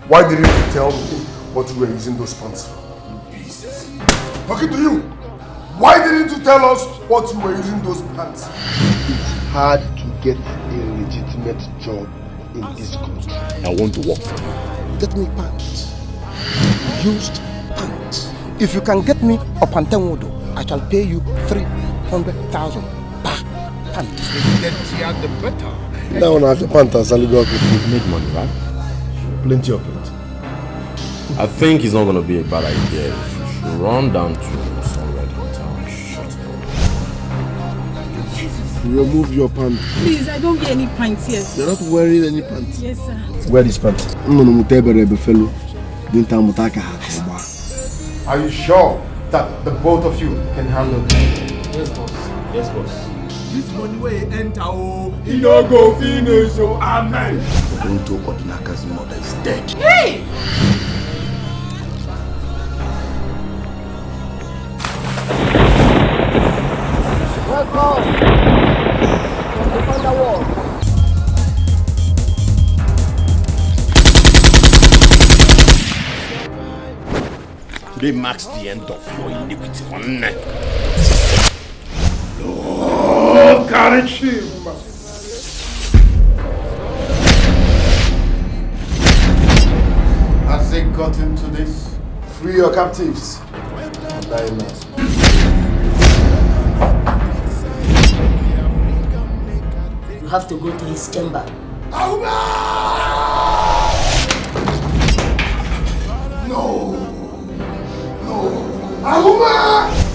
Why didn't you tell me what you were using those pants for? Talking to you! Why didn't you tell us what you were using those pants? It's hard to get a legitimate job in this country. I want to work for you. Get me pants. Used pants. If you can get me a pantenwodo, I shall pay you 300,000 per pant. The better. That one has the pants and salary. You've made money, right? Plenty of it. I think it's not going to be a bad idea. You should run down to somewhere in town. Shut up. Remove your pants. Please, I don't get any pants, yes. You're not wearing any pants? Yes, sir. Wear these pants. Are you sure that the both of you can handle it? Yes, boss. Yes, boss. This money will enter, he no go finish, so amen. Tonto Odinaka's mother is dead. Hey! Welcome from the underworld. Today marks the end of your iniquity. Oh, catch him! Has they got into this? Free your captives. Die now. You have to go to his chamber. No! No! Ahuma!